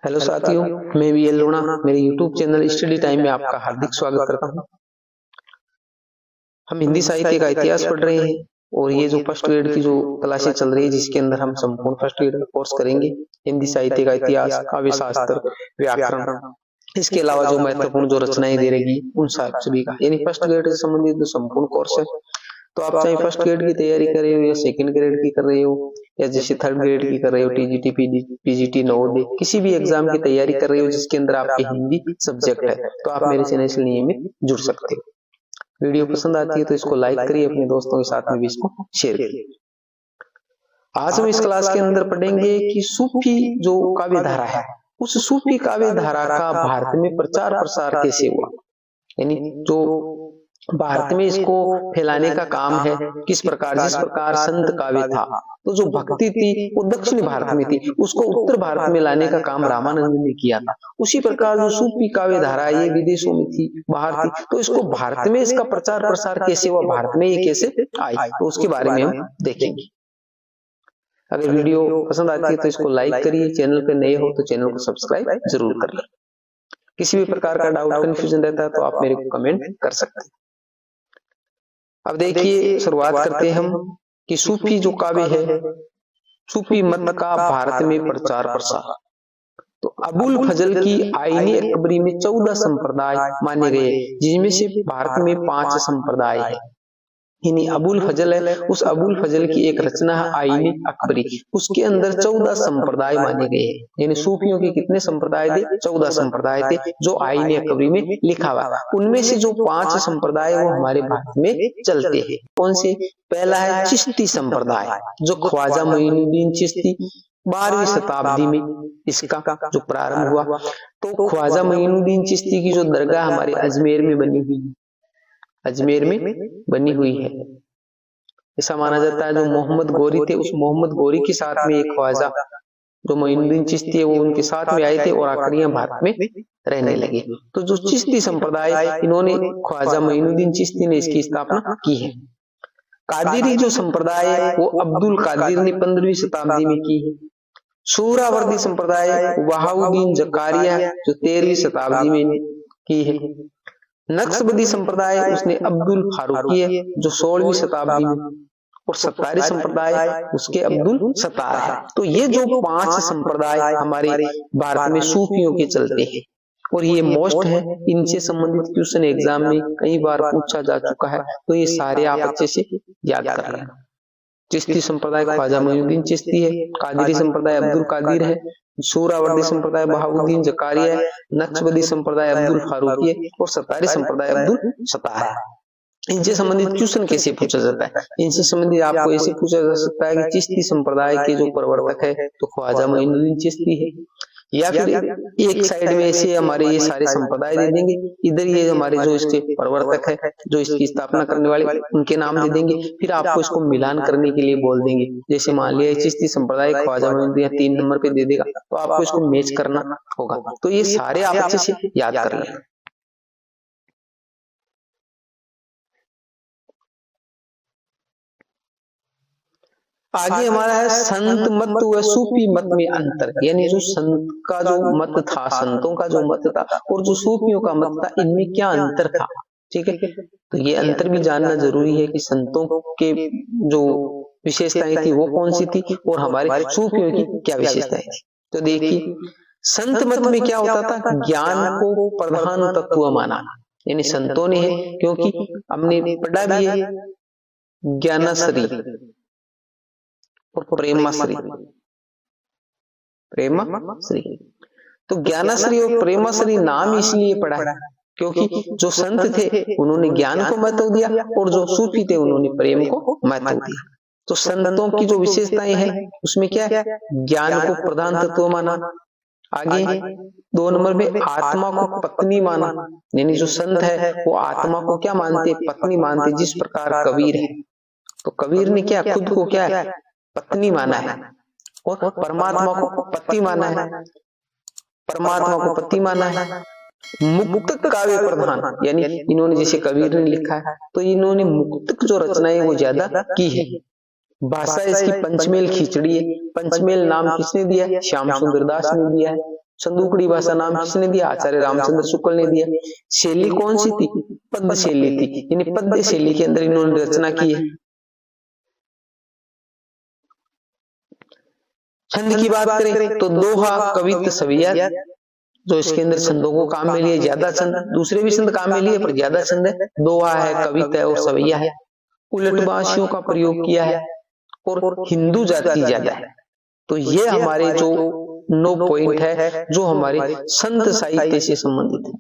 Hello साथियों, मैं V L लोना मेरे यूट्यूब चैनल स्टडी टाइम में आपका हार्दिक स्वागत करता हूं। हम हिंदी साहित्य का इतिहास पढ़ रहे हैं और ये जो फर्स्ट ग्रेड की जो क्लासें चल रही है जिसके अंदर हम संपूर्ण फर्स्ट ग्रेड कोर्स करेंगे। हिंदी साहित्य का इतिहास, काव्य शास्त्र, व्याकरण, इसके अलावा जो महत्वपूर्ण जो रचनाएं दे रही उन सभी का यानी फर्स्ट ग्रेड से संबंधित जो संपूर्ण कोर्स है। तो आप चाहे फर्स्ट ग्रेड की तैयारी कर रहे हो या सेकंड ग्रेड की कर रहे हो या जैसे थर्ड ग्रेड की कर रहे हो, टीजीटी, पीजीटी, नवोदय, किसी भी एग्जाम की तैयारी कर रहे हो जिसके अंदर आपके हिंदी सब्जेक्ट है, तो आप मेरे चैनल से नियमित जुड़ सकते हो। वीडियो पसंद आती है तो इसको लाइक करिए, अपने दोस्तों के साथ में भी इसको शेयर करिए। आज हम इस क्लास के अंदर पढ़ेंगे कि सूफी जो काव्य धारा है, उस सूफी काव्य धारा का भारत में प्रचार प्रसार कैसे हुआ, यानी जो भारत में इसको फैलाने का काम है किस प्रकार। जिस प्रकार संत काव्य था, तो जो भक्ति थी वो दक्षिण भारत में थी, उसको उत्तर भारत में लाने का काम रामानंद ने किया था। उसी प्रकार जो सूफी काव्य धारा ये विदेशों में थी, बाहर थी, तो इसको भारत में इसका प्रचार प्रसार कैसे हुआ, भारत में ये कैसे आई, तो उसके बारे में हम देखेंगे। अगर वीडियो पसंद आती है तो इसको लाइक करिए, चैनल पे नए हो तो चैनल को सब्सक्राइब जरूर कर लें। किसी भी प्रकार का डाउट, कंफ्यूजन रहता है तो आप मेरे को कमेंट कर सकते हैं। अब देखिए, शुरुआत करते हैं हम कि सूफी जो काव्य है, सूफी मत का भारत में प्रचार प्रसार। तो अबुल फजल की आईनी अकबरी में 14 संप्रदाय माने गए, जिनमें से भारत में 5 संप्रदाय है। यानी अबुल फजल है, उस अबुल फजल की एक रचना है आईनी अकबरी, उसके अंदर 14 संप्रदाय माने गए। यानी सूफियों के कितने संप्रदाय थे? 14 संप्रदाय थे जो आईनी अकबरी में लिखा हुआ। उनमें से जो 5 संप्रदाय वो हमारे भारत में चलते हैं। कौन से? पहला है चिश्ती संप्रदाय, जो ख्वाजा मोइनुद्दीन चिश्ती 12वीं शताब्दी में इसका जो प्रारंभ हुआ। तो ख्वाजा मोइनुद्दीन चिश्ती की जो दरगाह हमारे अजमेर में बनी हुई है, अजमेर में बनी हुई है, ऐसा माना जाता है। जो मोहम्मद गोरी थे, उस मोहम्मद गोरी के साथ में एक ख्वाजा जो मोइनुद्दीन चिश्ती है वो उनके साथ में आए थे और आकर यहाँ भारत में रहने लगे। तो जो चिश्ती संप्रदाय, इन्होंने ख्वाजा मोइनुद्दीन चिश्ती ने इसकी स्थापना की है। कादिरी जो संप्रदाय है वो अब्दुल कादिर ने 15वीं शताब्दी में की है। सूरावर्दी संप्रदाय वहाउद्दीन जकारिया जो 13वीं शताब्दी में की है। नक्शबंदी संप्रदाय उसने अब्दुल फारूकी है जो 16वीं शताब्दी में, और सत्तारी संप्रदाय उसके अब्दुल सत्तार है। तो ये जो 5 संप्रदाय हमारे भारत में सूफियों के चलते हैं और ये मोस्ट है, इनसे संबंधित क्वेश्चन एग्जाम में कई बार पूछा जा चुका है, तो ये सारे आप अच्छे से याद कर लेना। चिश्ती संप्रदाय ख्वाजा मोइनुद्दीन चिश्ती है, कादिरी संप्रदाय अब्दुल कादिर है, सूरावर्दी संप्रदाय बहाउद्दीन जकारिया है, नक्शबंदी संप्रदाय अब्दुल फारूकी है और सत्तारी संप्रदाय अब्दुल सत्तार है। इनसे संबंधित क्वेश्चन कैसे पूछा जाता है? इनसे संबंधित आपको ऐसे पूछा जा सकता है कि चिश्ती संप्रदाय के जो प्रवर्तक है तो ख्वाजा मोइनुद्दीन चिश्ती है, या फिर एक साइड में ऐसे हमारे ये सारे संप्रदाय दे देंगे, इधर ये हमारे जो इसके प्रवर्तक है, जो इसकी स्थापना करने वाले, उनके नाम दे देंगे। फिर आपको इसको मिलान करने के लिए बोल देंगे। जैसे मान लिया चिश्ती संप्रदाय ख्वाजा मोइनुद्दीन 3 नंबर पे दे देगा, तो आपको इसको मैच करना होगा। तो ये सारे आप अच्छे से याद कर लें। आगे हमारा है संत मत व सूफी मत में अंतर, यानी जो संत का जो मत था, संतों का जो मत था और जो सूफियों का मत था, इनमें क्या अंतर था। ठीक है, तो ये अंतर भी जानना जरूरी है कि संतों के जो विशेषताएं थी वो कौन सी थी और हमारे सूफियों की क्या विशेषताएं थी। तो देखिए, संत मत में क्या होता था? ज्ञान को प्रधान तत्व माना, यानी संतों ने है, क्योंकि हमने पढ़ा भी है ज्ञानाश्री और प्रेमाश्री। प्रेमाश्री, तो ज्ञानाश्री और प्रेमाश्री नाम इसलिए पड़ा है क्योंकि जो संत थे उन्होंने ज्ञान को महत्व दिया और जो सूफी थे उन्होंने प्रेम को महत्व दिया। तो संतों की जो विशेषताएं हैं उसमें क्या है? ज्ञान को प्रधान तत्व माना। आगे 2 नंबर में आत्मा को पत्नी माना, यानी जो संत है वो आत्मा को क्या मानते? पत्नी मानते। जिस प्रकार कबीर है, तो कबीर ने क्या खुद को क्या है? पत्नी माना है और परमात्मा को पति माना है। परमात्मा को पति माना है। मुक्तक काव्य प्रधान, यानी इन्होंने जैसे कबीर ने लिखा है तो इन्होंने मुक्तक जो रचनाएं वो ज्यादा की है। भाषा इसकी पंचमेल खिचड़ी है। पंचमेल नाम किसने दिया? श्याम सुंदर दास ने दिया है। संदूकड़ी भाषा नाम किसने दिया? आचार्य रामचंद्र शुक्ल ने दिया। शैली कौन सी थी? पद्य शैली थी, यानी पद्य शैली के अंदर इन्होंने रचना की है। छंद की बात करें तो दोहा, कवित्त, सविया, जो इसके अंदर छंदों को काम में लिए ज्यादा छंद, दूसरे भी छंद काम में लिए पर ज्यादा छंद है, दोहा है, कविता है और सवैया है। उलटबाशियों का प्रयोग किया है और हिंदू जाति ज्यादा है। तो ये हमारे जो 9 पॉइंट है जो हमारे संत साहित्य से संबंधित है।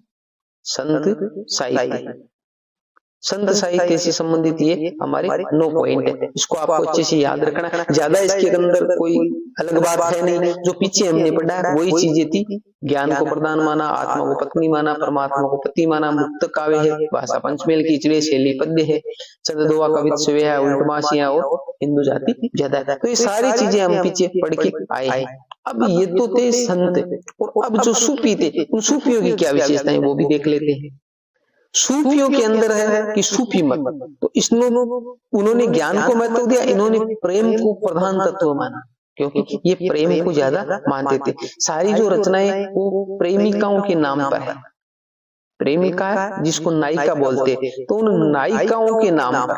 संत साहित्य से संबंधित ये हमारे 9 पॉइंट है। इसको आपको अच्छे से याद रखना। ज्यादा इसके अंदर कोई अलग बात है नहीं, जो पीछे हमने पढ़ा है वही चीजें थी। ज्ञान को प्रधान माना, आत्मा को पत्नी माना, परमात्मा को पति माना, मुक्त काव्य है, भाषा पंचमेल खिचड़ी, शैली पद्य है, छंद, दोहा, कवित्त, सवैया है, उल्टबाशियां और हिंदू जाति ज्यादा है। तो ये सारी चीजें हम पीछे पढ़ के आए हैं। अब ये तो थे संत, और अब जो सूफी थे उन सूफियों की क्या विशेषताएं वो भी देख लेते हैं। सूफियों के अंदर है कि सूफी मत, तो इसमें उन्होंने ज्ञान को महत्व दिया, इन्होंने प्रेम को प्रधान तत्व माना, क्योंकि ये प्रेम को ज्यादा मानते थे। सारी जो रचनाएं वो प्रेमिकाओं के नाम पर है। प्रेमिका जिसको नायिका बोलते, तो उन नायिकाओं के नाम पर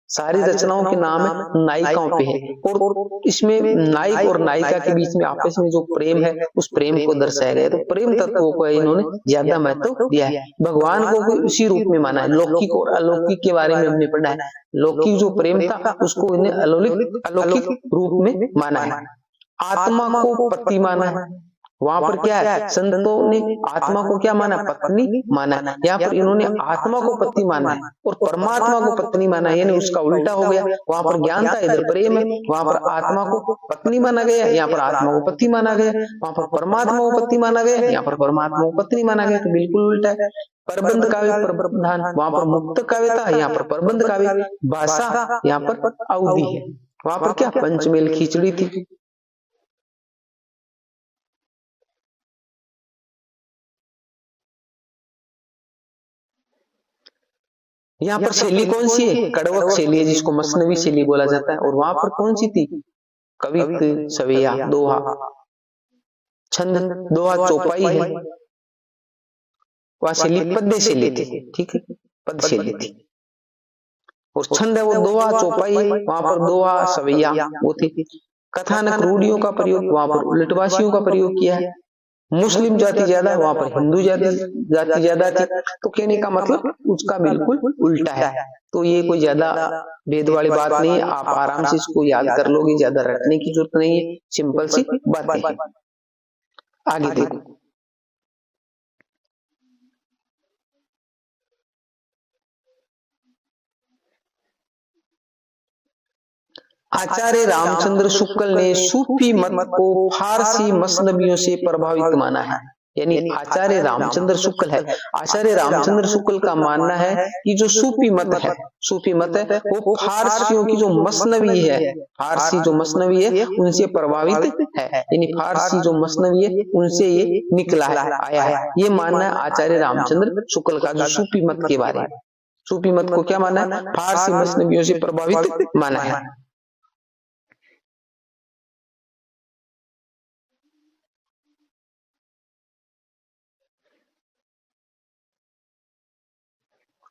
सारी रचनाओं के नाम है नायिकाओं पे है, और इसमें नायक और नायिका के बीच में आपस में जो प्रेम है उस प्रेम को दर्शाया गया। तो प्रेम तत्वों को इन्होंने ज्यादा महत्व दिया है। भगवान को उसी रूप में माना है। लौकिक और अलौकिक के बारे में हमने पढ़ा है। लौकिक जो प्रेम था उसको इन्हें अलौकिक रूप में माना है। आत्मा को पति माना है। वहां पर क्या है, संतों ने आत्मा को क्या माना? पत्नी माना। यहाँ पर इन्होंने आत्मा को पति माना है और परमात्मा को पत्नी माना, यानी उसका उल्टा हो गया। वहां पर ज्ञान था, इधर प्रेम है। वहां पर आत्मा को पत्नी माना गया, यहाँ पर आत्मा को पति माना गया। वहां पर परमात्मा को पति माना गया, यहाँ पर परमात्मा को पत्नी माना गया। तो बिल्कुल उल्टा है। प्रबंध काव्य पर प्रधान, वहां पर मुक्त काव्य था, यहाँ पर प्रबंध काव्य। भाषा यहाँ पर अवधि है, वहां पर क्या पंचमेल खिचड़ी थी। यहाँ पर शैली कौन सी है? कड़वक शैली है, जिसको मसनवी शैली बोला जाता है। और वहां पर कौन सी थी? कवित्त, सवैया, दोहा, छंद, दोहा चौपाई है। वहां शैली पद्य शैली थी, ठीक है, पद्य शैली थी। और छंद है वो दोहा चौपाई, वहां पर दोहा सवैया वो थी। कथानक रूढ़ियों का प्रयोग, वहां पर उलटवासियों का प्रयोग किया है। मुस्लिम जाति ज्यादा, वहां पर हिंदू जाति ज्यादा थी। तो कहने का मतलब उसका बिल्कुल उल्टा है। तो ये कोई ज्यादा भेद वाली बात नहीं है, आप आराम से इसको याद कर लोगे, ज्यादा रटने की जरूरत नहीं है, सिंपल सी बातें हैं। आगे देखो, आचार्य रामचंद्र शुक्ल ने सूफी मत को फारसी मसनबियों से प्रभावित माना है। यानी आचार्य रामचंद्र शुक्ल है, आचार्य रामचंद्र शुक्ल का मानना है कि जो सूफी मत है वो फारसियों की जो मसनवी है, फारसी जो मसनवी है उनसे प्रभावित है। यानी फारसी जो मसनवी है उनसे ये निकला है, आया है। ये मानना है आचार्य रामचंद्र शुक्ल का, जो सूफी मत के बारे में। सूफी मत को क्या माना है? फारसी मसनवियों से प्रभावित माना है।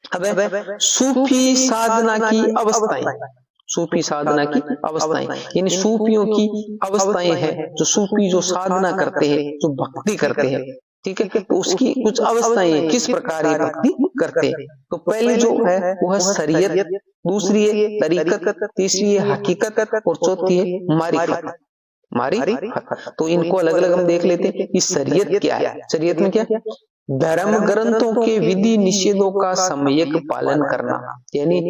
अब सूफी साधना की अवस्थाएं, सूफी साधना की अवस्थाएं, यानी सूफियों की अवस्थाएं हैं। जो सूफी जो साधना करते हैं, जो भक्ति करते हैं, ठीक है, तो उसकी कुछ अवस्थाएं हैं, किस प्रकार ये भक्ति करते हैं। तो पहले जो है वो है शरीयत, दूसरी है तरीकत, तीसरी है हकीकत और चौथी है मारिफत। तो इनको अलग अलग हम देख लेते हैं कि शरीयत क्या है। शरीयत में क्या? धर्म ग्रंथों के विधि निषेधों का सम्यक पालन करना, यानी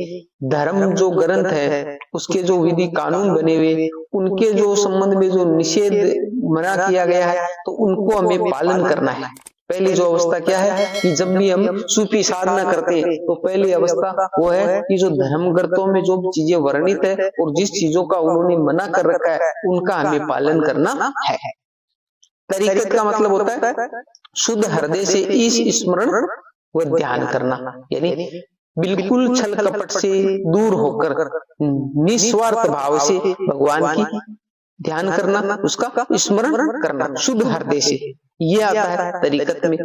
धर्म जो ग्रंथ है उसके जो विधि कानून बने हुए, उनके जो संबंध में जो निषेध मना किया गया है तो उनको हमें पालन करना है। पहली जो अवस्था क्या है कि जब भी हम सूफी साधना करते हैं तो पहली अवस्था वो है कि जो धर्म ग्रंथों में जो चीजें वर्णित है और जिस चीजों का उन्होंने मना कर रखा है उनका हमें पालन करना है। तरीकत का मतलब होता है शुद्ध हृदय से ईश स्मरण व ध्यान करना, यानी बिल्कुल छल कपट से दूर होकर निस्वार्थ भाव से भगवान की ध्यान करना, उसका स्मरण करना शुद्ध हृदय से। ये आता है तरीकत में।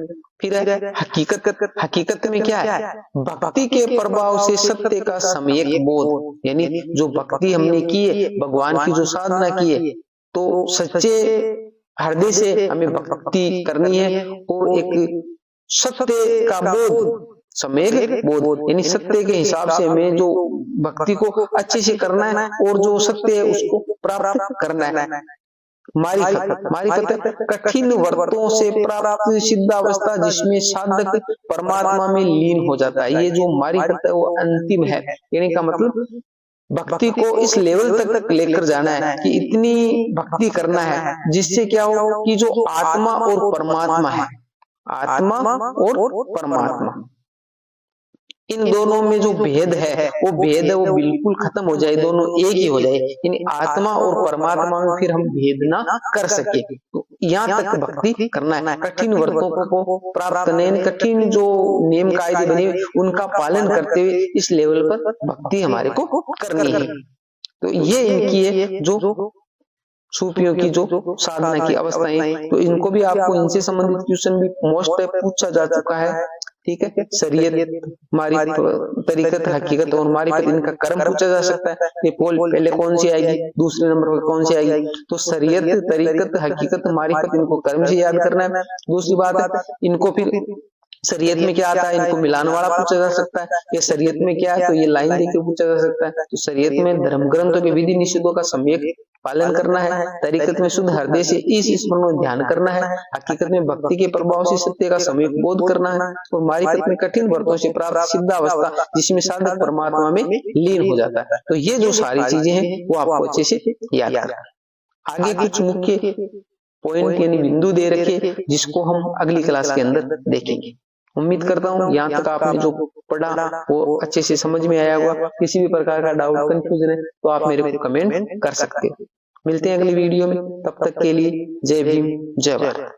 फिर है हकीकत। हकीकत में क्या है? भक्ति के प्रभाव से सत्य का सम्यक बोध, यानी जो भक्ति हमने की है, भगवान की जो साधना की है, तो सच्चे हृदय से हमें भक्ति करनी है और एक सत्य का बोध, सम्यक बोध, यानी सत्य के हिसाब से हमें जो भक्ति को अच्छे से करना है और जो सत्य है उसको प्राप्त करना है। मारिफत कठिन व्रतों से प्राप्त सिद्धावस्था जिसमें साधक परमात्मा में लीन हो जाता है। ये जो मारिफत है वो अंतिम है, यानी का मतलब भक्ति को इस लेवल तक लेकर जाना है कि इतनी भक्ति करना है जिससे क्या हो कि जो आत्मा और परमात्मा है, आत्मा और परमात्मा, इन दोनों में जो भेद है वो भेद है वो बिल्कुल खत्म हो जाए, दोनों एक ही हो जाए, यानी आत्मा और परमात्मा में फिर हम भेद ना कर सके। तो यहाँ तक भक्ति करना है। कठिन व्रतों को प्राप्त करने, कठिन जो नियम कायदे बने उनका पालन करते हुए इस लेवल पर भक्ति हमारे को करनी है। तो ये इनकी है जो सूफियों की जो साधना की अवस्थाएं। तो इनको भी आपको इनसे संबंधित क्वेश्चन भी मोस्ट पूछा जा चुका है। ठीक है, शरीयत, मारिफत, तरीकत, हकीकत और मारिफत, इनका कर्म पूछा जा सकता है कि पहले कौन सी आएगी, दूसरे नंबर पर कौन सी आएगी। तो शरीयत, तरीकत, हकीकत, मारिफत, इनको कर्म से याद करना है। दूसरी बात है इनको फिर शरीयत में क्या आता है, इनको मिलान वाला पूछा जा सकता है। ये शरीयत में क्या है तो ये लाइन देकर पूछा जा सकता है। तो शरीयत में धर्म ग्रंथों के विधि निषेधों का सम्यक पालन करना है। तरीकत में शुद्ध हृदय से इस स्मरण में ध्यान करना है। हकीकत में भक्ति के प्रभाव से सत्य का सम्यक बोध करना है। और मारिफत में कठिन व्रतों से प्राप्त सिद्धावस्था जिसमें साधक परमात्मा में लीन हो जाता है। तो ये जो सारी चीजें हैं वो आपको अच्छे से याद करना है। आगे कुछ मुख्य पॉइंट यानी बिंदु दे रखे जिसको हम अगली क्लास के अंदर देखेंगे। उम्मीद करता हूँ यहाँ तक आपने जो पढ़ा वो अच्छे से समझ में आया होगा। किसी भी प्रकार का डाउट, कंफ्यूजन है तो आप मेरे को कमेंट कर सकते हो। मिलते हैं अगली वीडियो में, तब तक के लिए जय भीम, जय भारत।